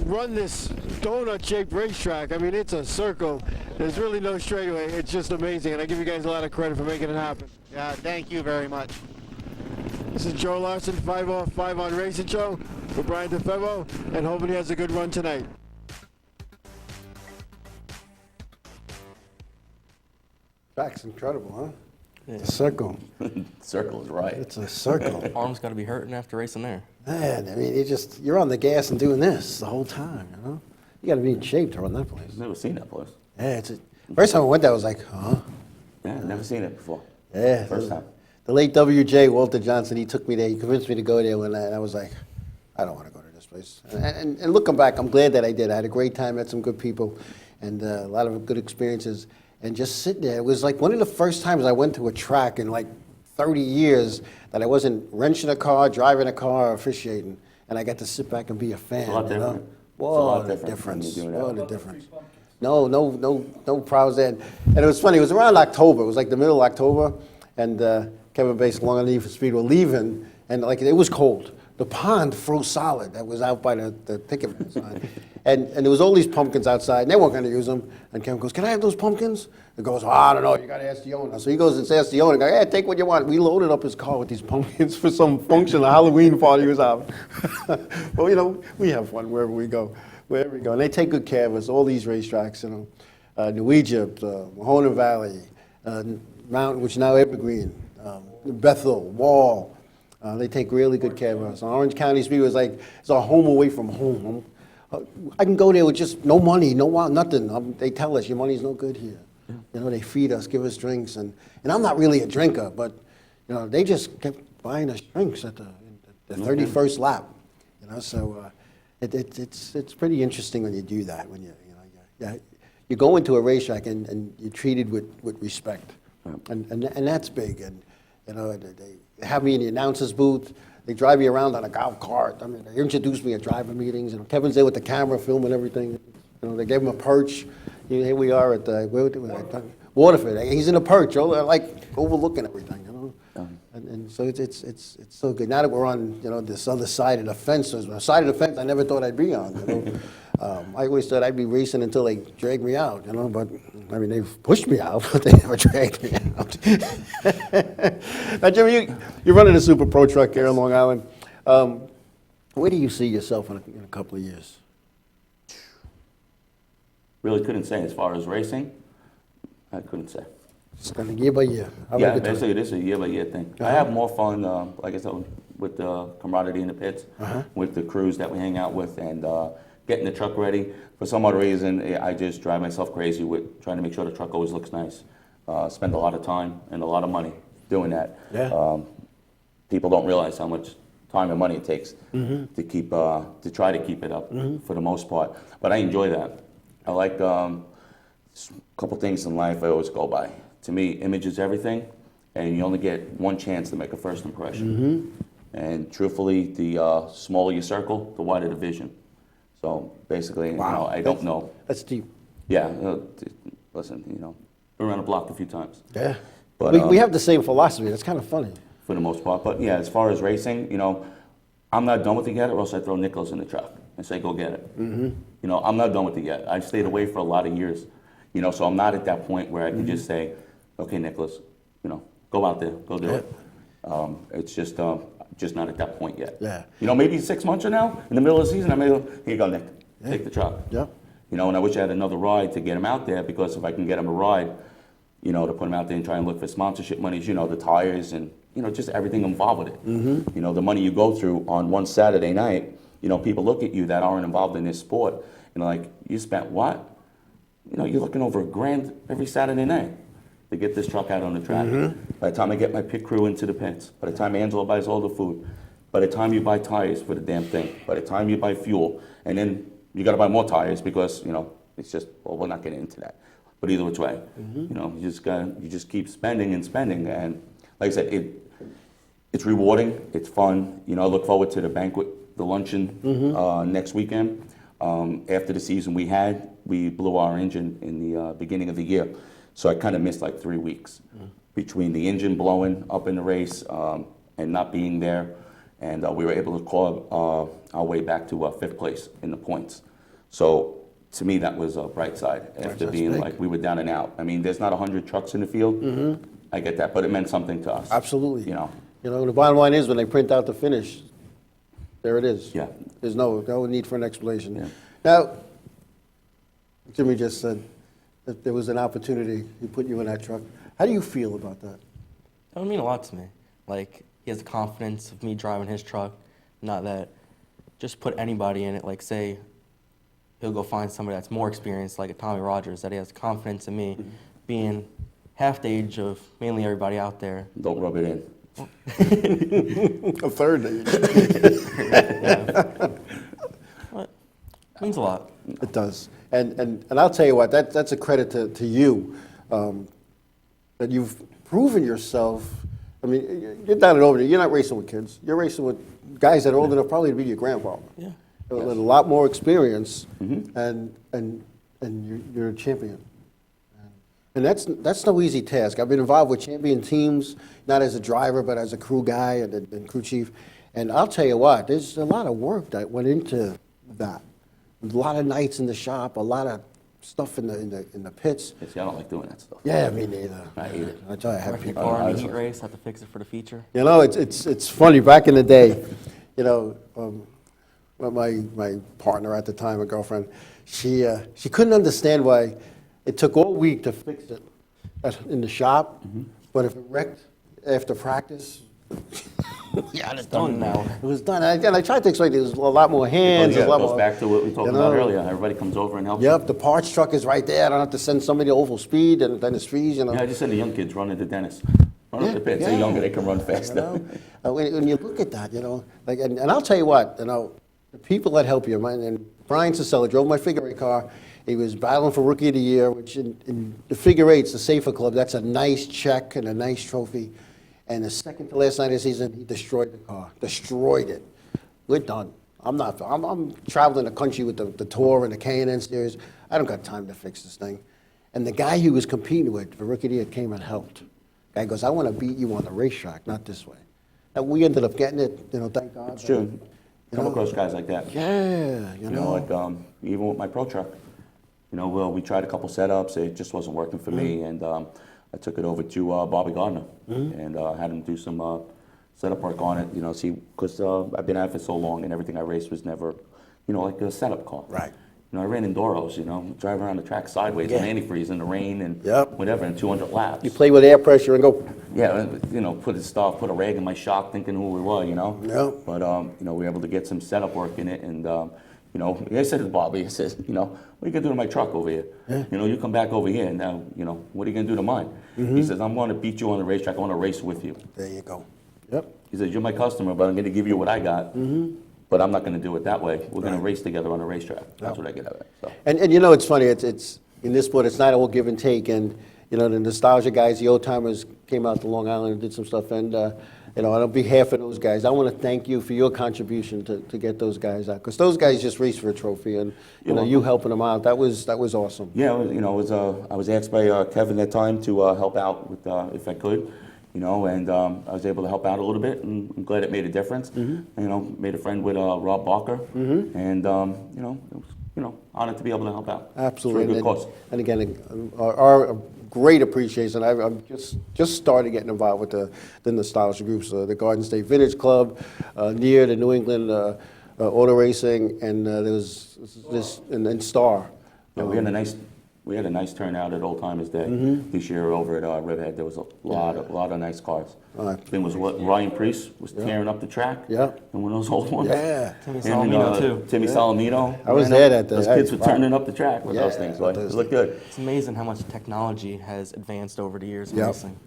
run this donut-shaped racetrack. I mean, it's a circle. There's really no straightaway. It's just amazing, and I give you guys a lot of credit for making it happen. Yeah, thank you very much. This is Joe Larson, 505 on Racing Show with Brian DeFevo, and hoping he has a good run tonight. Track's incredible, huh? It's a circle. Circle is right. It's a circle. Arms got to be hurting after racing there. Man, I mean, you're on the gas and doing this the whole time, you know? You got to be in shape to run that place. I've never seen that place. Yeah, first time I went there, I was like, huh? Yeah, I've never seen it before. Yeah. First time. The late W.J. Walter Johnson, he took me there. He convinced me to go there one night, and I was like, I don't want to go to this place. And looking back, I'm glad that I did. I had a great time, met some good people, and a lot of good experiences. And just sitting there, it was like one of the first times I went to a track in like 30 years that I wasn't wrenching a car, driving a car, or officiating, and I got to sit back and be a fan. It's a lot you know? different. What a when difference! you're doing that. What a difference! No problems there. And it was funny. It was around October. It was like the middle of October, and Kevin Bass, Long Island for Speed, were leaving, and like it was cold. The pond froze solid. That was out by the picket sign. And there was all these pumpkins outside, and they weren't going to use them. And Kevin goes, "Can I have those pumpkins?" He goes, "Oh, I don't know. You got to ask the owner." So he goes and asks the owner. Goes, "Yeah, take what you want." We loaded up his car with these pumpkins for some function, a Halloween party was out. Well, you know, we have fun wherever we go. Wherever we go, and they take good care of us. All these racetracks, you know, New Egypt, Mahoning Valley, Mountain, which is now Evergreen, Bethel, Wall. They take really good care of us. Orange County Speedway is like it's our home away from home. I can go there with just no money, nothing. They tell us your money's no good here. Yeah. You know, they feed us, give us drinks, and I'm not really a drinker, but you know, they just kept buying us drinks at the 31st lap. You know, so it's pretty interesting when you do that. When you go into a racetrack and you're treated with respect, and that's big. And you know, they have me in the announcer's booth. They drive me around on a golf cart. I mean, they introduce me at driver meetings. You know, Kevin's there with the camera, filming everything. You know, they gave him a perch. Here we are at Waterford. He's in a perch, like overlooking everything. You know, and so it's so good. Now that we're on, you know, this other side of the fence, there's a side of the fence I never thought I'd be on. You know, I always thought I'd be racing until they drag me out. You know, but I mean, they've pushed me out, but they never dragged me out. Now, Jimmy, you're running a super pro truck here in Long Island. Where do you see yourself in a couple of years? Really couldn't say. As far as racing, I couldn't say. It's kind of year by year. Yeah, basically it is a year-by-year thing. I have more fun, like I said, with the camaraderie in the pits, with the crews that we hang out with, and getting the truck ready. For some odd reason, I just drive myself crazy with trying to make sure the truck always looks nice. Spend a lot of time and a lot of money doing that. Yeah. People don't realize how much time and money it takes to try to keep it up for the most part. But I enjoy that. I like a couple things in life I always go by. To me, image is everything, and you only get one chance to make a first impression. And truthfully, the smaller your circle, the wider the vision. So basically, you know, I don't know. That's deep. Yeah, listen, you know, been around the block a few times. Yeah, but we have the same philosophy. That's kind of funny. For the most part, but yeah, as far as racing, you know, I'm not done with it yet, or else I throw Nicolas in the truck and say, go get it. You know, I'm not done with it yet. I've stayed away for a lot of years, you know, so I'm not at that point where I can just say, okay, Nicolas, you know, go out there, go do it. It's just not at that point yet. Yeah. You know, maybe 6 months from now, in the middle of the season, I may go, here you go, Nick, take the truck. Yeah. You know, and I wish I had another ride to get him out there, because if I can get him a ride, you know, to put him out there and try and look for sponsorship monies, you know, the tires and, you know, just everything involved with it. You know, the money you go through on one Saturday night, you know, people look at you that aren't involved in this sport, and like, you spent what? you're looking over $1,000 every Saturday night to get this truck out on the track. By the time I get my pit crew into the pits, by the time Angela buys all the food, by the time you buy tires for the damn thing, by the time you buy fuel, and then you got to buy more tires because it's just, well, we're not getting into that. But either which way, you just keep spending and spending, and like I said, it's rewarding, it's fun. I look forward to the banquet, the luncheon next weekend. After the season we blew our engine in the beginning of the year, so I kind of missed like 3 weeks between the engine blowing up in the race and not being there, and we were able to claw our way back to 5th place in the points. So to me, that was a bright side after being like we were down and out. I mean, there's not 100 trucks in the field. I get that, but it meant something to us. Absolutely. The bottom line is when they print out the finish, there it is. Yeah. There's no need for an explanation. Yeah. Now, Jimmy just said that there was an opportunity. He put you in that truck. How do you feel about that? That would mean a lot to me. Like, he has the confidence of me driving his truck, not that just put anybody in it. Like, say, he'll go find somebody that's more experienced, like a Tommy Rogers, that he has confidence in me being half the age of mainly everybody out there. Don't rub it in. A third age. But it means a lot. It does. And I'll tell you what, that's a credit to you, that you've proven yourself. I mean, you're down and over there. You're not racing with kids. You're racing with guys that are old enough probably to be your grandfather. Yeah. With a lot more experience, and you're a champion. And that's no easy task. I've been involved with champion teams, not as a driver, but as a crew guy and crew chief. And I'll tell you what, there's a lot of work that went into that. A lot of nights in the shop, a lot of stuff in the pits. See, I don't like doing that stuff. Yeah, me neither. I hate it. I tell you, I have Wreck your people. car in the heat race, have to fix it for the feature. It's funny. Back in the day, my partner at the time, a girlfriend, she couldn't understand why it took all week to fix it in the shop, but if it wrecked after practice, yeah, it's done now. It was done. And I tried to explain there's a lot more hands. It a lot goes more, back to what we talked about earlier. Everybody comes over and helps. Yep, the parts truck is right there. I don't have to send somebody to Oval Speed and then it's fees. Yeah, I just said the young kids run into Dennis. Run up the pits. They're younger. They can run faster. When you look at that, and I'll tell you what, the people that help you. And Brian Cicella drove my figure eight car. He was battling for Rookie of the Year, which in the figure eight's the safer club. That's a nice check and a nice trophy. And the second to last night of the season, he destroyed the car. Destroyed it. We're done. I'm traveling the country with the Tour and the K&N series. I don't got time to fix this thing. And the guy he was competing with for Rookie of the Year came and helped. Guy goes, I want to beat you on the racetrack, not this way. And we ended up getting it, thank God. It's true. Come across guys like that. Yeah, like even with my pro truck. We tried a couple setups. It just wasn't working for me, and I took it over to Bobby Gardner and had him do some setup work on it. Because I've been at it for so long, and everything I raced was never, like a setup car. Right. I ran Enduros, driving around the track sideways in antifreeze in the rain and whatever, in 200 laps. You play with air pressure and go. Yeah, put a rag in my shock, thinking who we were, Yeah. But we were able to get some setup work in it, and I said to Bobby, I said, what are you gonna do to my truck over here? Yeah. You come back over here, and now, what are you gonna do to mine? He says, I'm gonna beat you on the racetrack. I want to race with you. There you go. Yep. He says, you're my customer, but I'm gonna give you what I got. But I'm not gonna do it that way. We're gonna race together on the racetrack. That's what I get out of it. So. And it's funny. It's in this sport. It's not all give and take. And the nostalgia guys, the old timers, came out to Long Island and did some stuff. And on behalf of those guys, I want to thank you for your contribution to get those guys out, because those guys just raced for a trophy, and you helping them out. That was awesome. Yeah, I was asked by Kevin that time to help out with if I could. And I was able to help out a little bit, and I'm glad it made a difference. Made a friend with Rob Barker, and it was honored to be able to help out. Absolutely. It's a good cause. And again, our great appreciation. I'm just started getting involved with the nostalgia groups, the Garden State Vintage Club, near the New England Auto Racing, and there was this and Star. Yeah, we're in a nice We had a nice turnout at Old Timers Day Mm-hmm. this year over at Riverhead. There was a lot of nice cars. All right. I think it was what Ryan Priest was tearing up the track. Yeah. And one of those old ones. Yeah. Timmy Him and, Salamino, too. Timmy Salamino. I was there that day. Those kids were Wow. turning up the track with those things. But it looked good. It's amazing how much technology has advanced over the years in Yep. racing.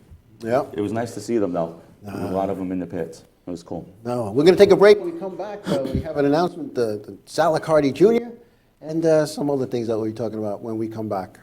Yeah. It was nice to see them, though. A lot of them in the pits. It was cool. No, we're going to take a break. When we come back, we have an announcement, the Salicardi Jr., and some other things that we'll be talking about when we come back.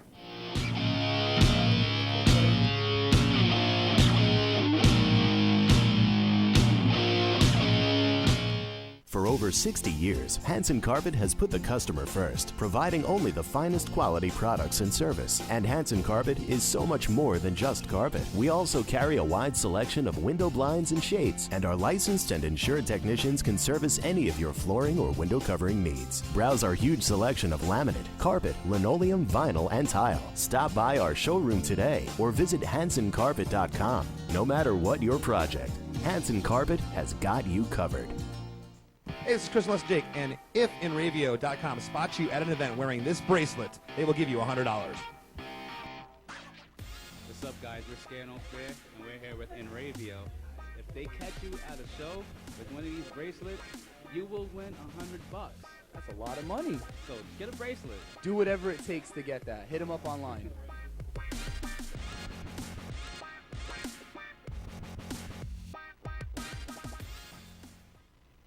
For over 60 years, Hanson Carpet has put the customer first, providing only the finest quality products and service. And Hanson Carpet is so much more than just carpet. We also carry a wide selection of window blinds and shades, and our licensed and insured technicians can service any of your flooring or window covering needs. Browse our huge selection of laminate, carpet, linoleum, vinyl, and tile. Stop by our showroom today or visit HansonCarpet.com. No matter what your project, Hanson Carpet has got you covered. Hey, this is Chris Les Jake, and if Inravio.com spots you at an event wearing this bracelet, they will give you $100. What's up, guys? We're Scano Fair, and we're here with Inravio. If they catch you at a show with one of these bracelets, you will win $100. That's a lot of money. So get a bracelet. Do whatever it takes to get that. Hit them up online.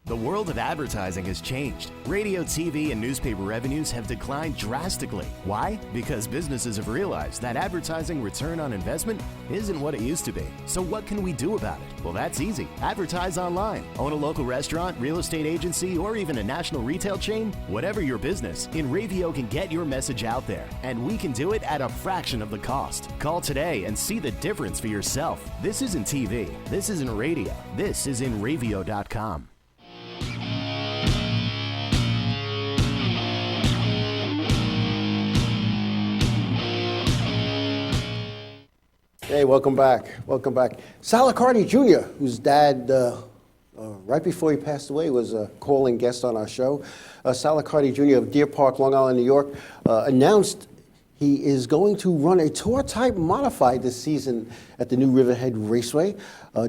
The world of advertising has changed. Radio, TV, and newspaper revenues have declined drastically. Why? Because businesses have realized that advertising return on investment isn't what it used to be. So what can we do about it? Well, that's easy. Advertise online. Own a local restaurant, real estate agency, or even a national retail chain? Whatever your business, Inravio can get your message out there, and we can do it at a fraction of the cost. Call today and see the difference for yourself. This isn't TV. This isn't radio. This is Inravio.com. Hey, welcome back. Welcome back. Salicardi Jr., whose dad, right before he passed away, was a calling guest on our show. Salicardi Jr. of Deer Park, Long Island, New York, announced he is going to run a tour-type modified this season at the new Riverhead Raceway,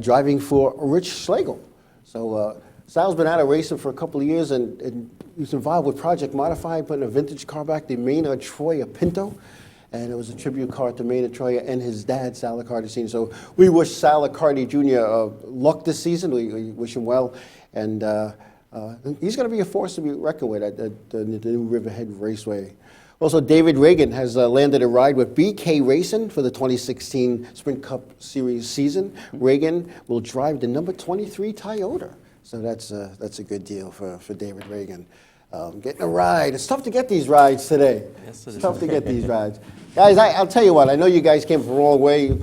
driving for Rich Schlegel. So Sal's been out of racing for a couple of years, and he's involved with Project Modified, putting a vintage car back, the Maynard Troyer Pinto. And it was a tribute car to Maynard Troyer and his dad, Salicardi Sr. So we wish Salicardi Jr. Luck this season. We wish him well. And he's going to be a force to be reckoned with at the new Riverhead Raceway. Also, David Reagan has landed a ride with BK Racing for the 2016 Sprint Cup Series season. Reagan will drive the number 23 Toyota. So that's a good deal for David Reagan. Getting a ride. It's tough to get these rides today. Yes, it's tough to get these rides. Guys, I'll tell you what, I know you guys came from a long way.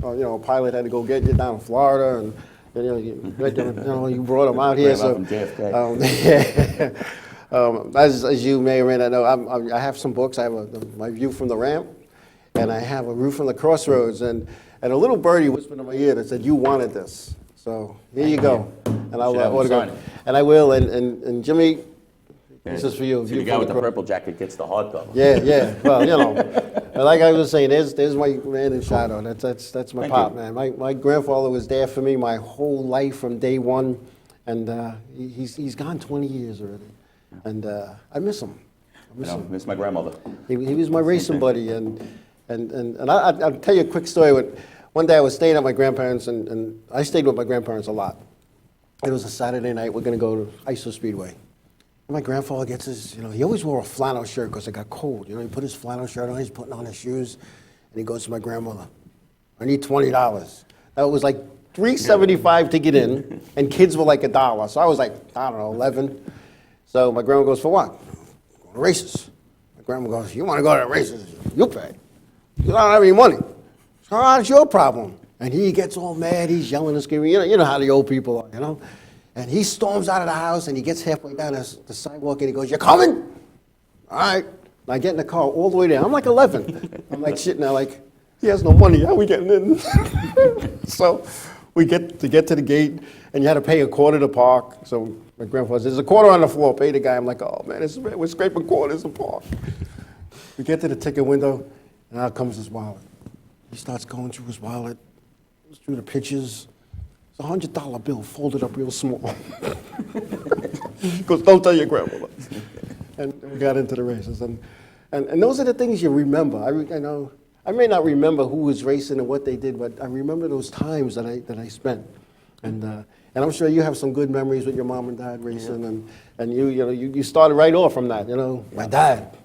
A pilot had to go get you down in Florida, and you brought them out here. So, as you may or may not know, I have some books. I have my view from the ramp, and I have a view from the crossroads. And a little birdie whispered in my ear that said, "You wanted this." So here you go. And I'll autograph. And I will. And Jimmy. This is for you. So the guy with the purple jacket gets the hardcover. Yeah. Well, like I was saying, there's my man in shadow. That's my pop, man. My grandfather was there for me my whole life from day one, and he's gone 20 years already, and I miss him. I miss my grandmother. He was my racing buddy, and I'll tell you a quick story. One day I was staying at my grandparents, and I stayed with my grandparents a lot. It was a Saturday night. We're going to go to ISO Speedway. My grandfather gets his, he always wore a flannel shirt because it got cold. He put his flannel shirt on, he's putting on his shoes, and he goes to my grandmother, "I need $20. That was like $3.75 to get in, and kids were like $1. So I was like, I don't know, 11. So my grandma goes, "For what?" "Go to races." My grandma goes, "You want to go to the races? You pay. You don't have any money. So how's your problem?" And he gets all mad, he's yelling and screaming. You know how the old people are, And he storms out of the house, and he gets halfway down the sidewalk, and he goes, "You coming?" "All right." And I get in the car all the way there. I'm like 11. I'm like sitting there like, he has no money. How are we getting in? So we get to the gate, and you had to pay $0.25 to park. So my grandfather says, "There's $0.25 on the floor. Pay the guy." I'm like, "Oh, man, we're scraping quarters to park." We get to the ticket window, and out comes his wallet. He starts going through his wallet, goes through the pictures. It's a $100 bill folded up real small. He goes, don't tell your grandmother. And we got into the races. And those are the things you remember. I may not remember who was racing and what they did, but I remember those times that I spent. And I'm sure you have some good memories with your mom and dad racing, and you started right off from that. My dad.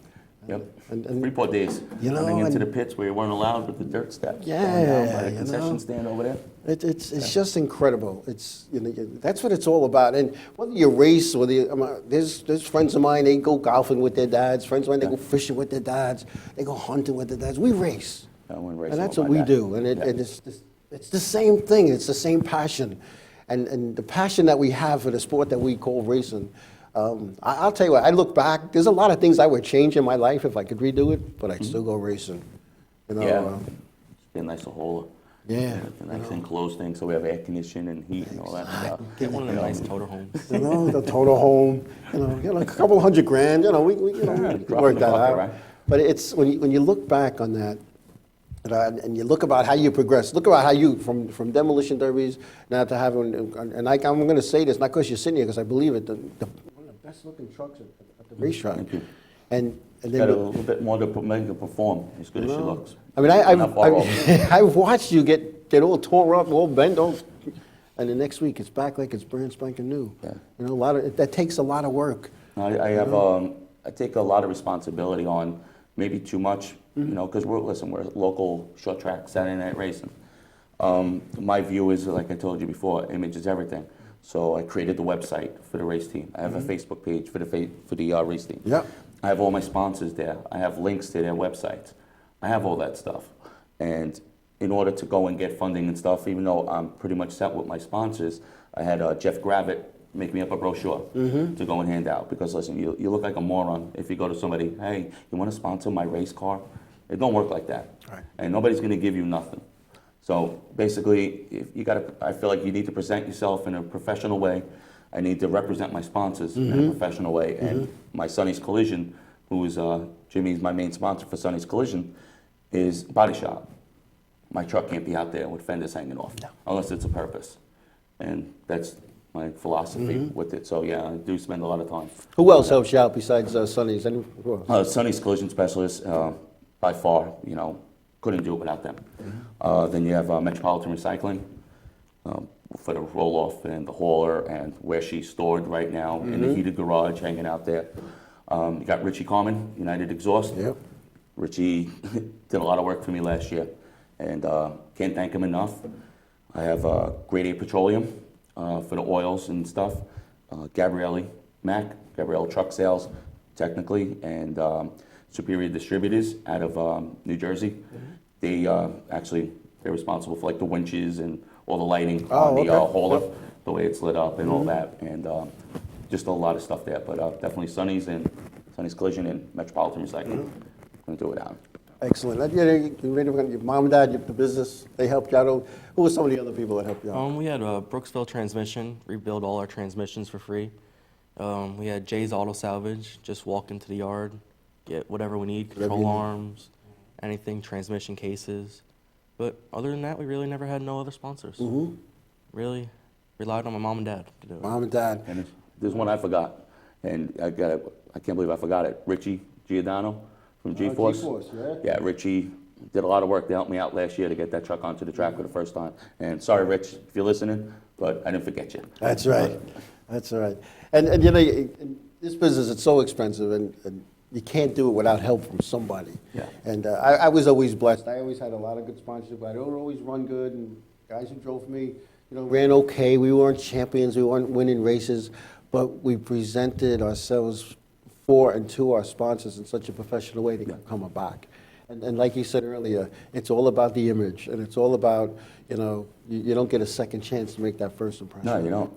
Yep. And Freeport days. Running into the pits where you weren't allowed with the dirt steps. Going down by the concession stand over there. It's just incredible. That's what it's all about. And whether you race, there's friends of mine, they go golfing with their dads. Friends of mine, they go fishing with their dads. They go hunting with their dads. We race. And that's what we do. And it's the same thing. It's the same passion. And the passion that we have for the sport that we call racing. I'll tell you what, I look back, there's a lot of things I would change in my life if I could redo it, but I'd still go racing. Be a nicer hauler. Yeah. A nice enclosed thing, so we have air conditioning and heat and all that stuff. Get one of the nice total homes. The total home, a couple $100,000, we work that out. Right? But it's, when you look back on that, and you look about how you progress, look about how you, from demolition derbies, now to having, and I'm going to say this, not because you're sitting here, because I believe it, one of the best looking trucks at the racetrack. Thank you. And then Got a little bit more to make her perform as good as she looks. I mean, I've watched you get all tore up, all bent, and the next week it's back like it's brand spanking new. Yeah. That takes a lot of work. I take a lot of responsibility on, maybe too much, because we're local short track Saturday night racing. My view is, like I told you before, image is everything. So I created the website for the race team. I have a Facebook page for the race team. Yep. I have all my sponsors there. I have links to their websites. I have all that stuff. And in order to go and get funding and stuff, even though I'm pretty much set with my sponsors, I had Jeff Gravitt make me up a brochure to go and hand out. Because listen, you look like a moron if you go to somebody, hey, you want to sponsor my race car? It don't work like that. Right. And nobody's going to give you nothing. So basically, I feel like you need to present yourself in a professional way. I need to represent my sponsors in a professional way. And my Sonny's Collision, who is Jimmy's my main sponsor for Sonny's Collision, is body shop. My truck can't be out there with fenders hanging off unless it's a purpose. And that's my philosophy with it. So yeah, I do spend a lot of time. Who else helps you out besides Sonny's? Sonny's Collision Specialist, by far, couldn't do it without them. Then you have Metropolitan Recycling for the roll-off and the hauler and where she's stored right now in the heated garage hanging out there. You got Richie Carmen, United Exhaust. Yep. Richie did a lot of work for me last year, and can't thank him enough. I have Grade A Petroleum for the oils and stuff. Gabrielle Truck Sales, technically, and Superior Distributors out of New Jersey. They're responsible for like the winches and all the lighting on the hauler, the way it's lit up and all that, and just a lot of stuff there. But definitely Sonny's Collision and Metropolitan Recycling. Couldn't do it without. Excellent. Your mom and dad, the business, they helped you out. Who were some of the other people that helped you out? We had Brooksville Transmission, rebuild all our transmissions for free. We had Jay's Auto Salvage, just walk into the yard, get whatever we need, control arms, anything, transmission cases. But other than that, we really never had no other sponsors. Really relied on my mom and dad to do it. Mom and dad. And there's one I forgot, and I can't believe I forgot it. Richie Giordano from G-Force. G-Force, Yeah, Richie did a lot of work to help me out last year to get that truck onto the track for the first time. And sorry, Rich, if you're listening, but I didn't forget you. That's right. That's right. And in this business, it's so expensive, and you can't do it without help from somebody. Yeah. And I was always blessed. I always had a lot of good sponsorship, but I don't always run good. And guys who drove for me, ran okay. We weren't champions. We weren't winning races, but we presented ourselves for and to our sponsors in such a professional way to come back. And like you said earlier, it's all about the image, and it's all about, you don't get a second chance to make that first impression. No, you don't.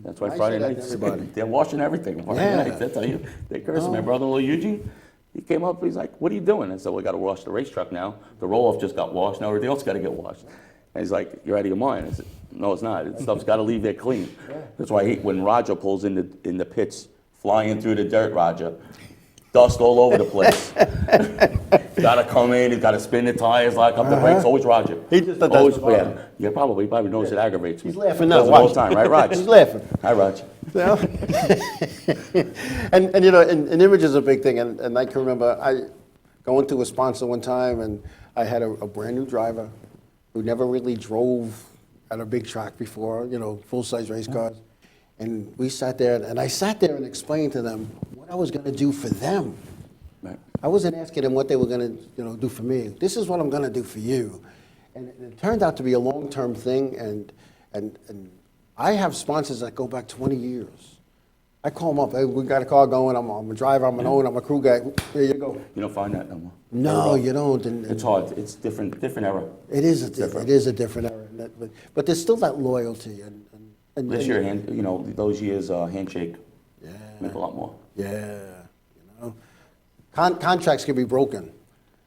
That's why Friday nights, they're washing everything. Friday nights, I tell you, they curse. My brother-in-law Eugene, he came up, he's like, what are you doing? I said, we got to wash the racetrack now. The roll-off just got washed, now everything else got to get washed. And he's like, you're out of your mind. I said, no, it's not. This stuff's got to leave there clean. That's why I hate when Roger pulls in the pits, flying through the dirt, Roger. dust all over the place. Gotta come in, he's gotta spin the tires, lock up the brakes, always Roger. He just thought Always, that's fun. yeah, probably. He probably knows it aggravates me. He's laughing now. Does it all Watch. the time, right, Raj? He's laughing. Hi, Raj. And you know, and image is a big thing. And I can remember I going to a sponsor one time, and I had a brand new driver who never really drove at a big track before, you know, full-size race cars. And we sat there, and I sat there and explained to them what I was going to do for them. Right. I wasn't asking them what they were going to, you know, do for me. This is what I'm going to do for you. And it turned out to be a long-term thing, and I have sponsors that go back 20 years. I call them up. Hey, we got a car going. I'm a driver. I'm an owner. I'm a crew guy. There you go. You don't find that no more. No, you don't. And It's hard. It's different era. it is a different era. But there's still that loyalty. And This year, you know, those years, handshake meant a lot more. Yeah, you know, contracts can be broken.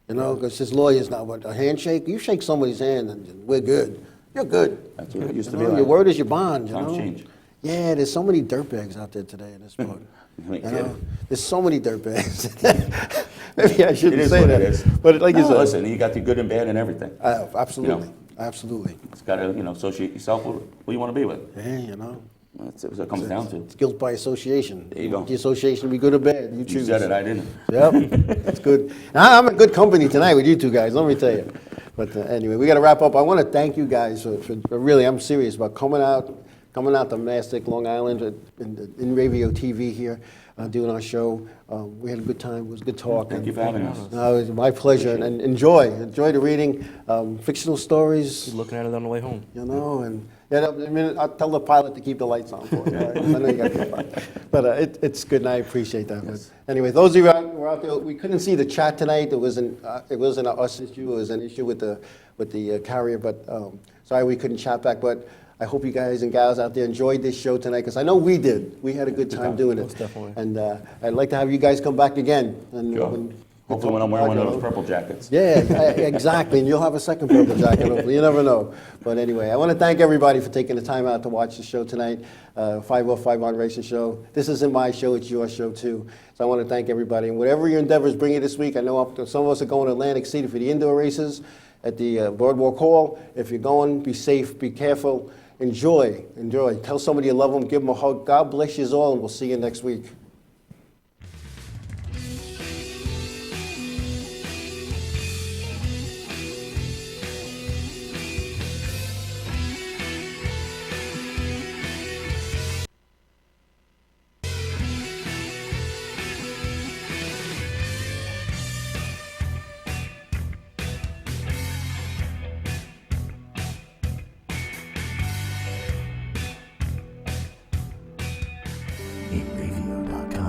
You know, because there's lawyers now. But a handshake, you shake somebody's hand, and we're good. You're good. That's what it used to You be know, like. your word is your bond. You Times know. change. Yeah, there's so many dirtbags out there today in this sport. You ain't You know, kidding. there's so many dirtbags. Maybe I shouldn't It is say what that. it is. But like you No, said, listen, you got the good and bad and everything. absolutely, You know. absolutely. It's got to, you know, associate yourself with who you want to be with. Yeah, you know. That's what it comes down to. It's guilt by association. There you go. The association be good or bad. You choose. You said it, I didn't. Yep, that's good. I'm in good company tonight with you two guys, let me tell you. But anyway, we got to wrap up. I want to thank you guys for really, I'm serious about coming out to Mastic, Long Island, in Inravio TV here, doing our show. We had a good time. It was a good talk. Thank you for having us. No, it was my pleasure. And enjoy the reading. Fictional stories. Just looking at it on the way home. You know, and yeah, I mean, I'll tell the pilot to keep the lights on for you. Right? I know you got to be but it's good, and I appreciate that. Yes. But anyway, those of you who were out there, we couldn't see the chat tonight. It wasn't an us issue. It was an issue with the carrier. But sorry we couldn't chat back. But I hope you guys and gals out there enjoyed this show tonight, because I know we did. We had a good time doing it. Most definitely. And I'd like to have you guys come back again. And Sure. Hopefully when I'm wearing one of those purple jackets. yeah, exactly, and you'll have a second purple jacket, hopefully. You never know. But anyway, I want to thank everybody for taking the time out to watch the show tonight, 505 Racing Show. This isn't my show, it's your show too. So I want to thank everybody. And whatever your endeavors bring you this week, I know some of us are going to Atlantic City for the indoor races at the Boardwalk Hall. If you're going, be safe, be careful, enjoy. Tell somebody you love them, give them a hug. God bless you all, and we'll see you next week. Inravio.com.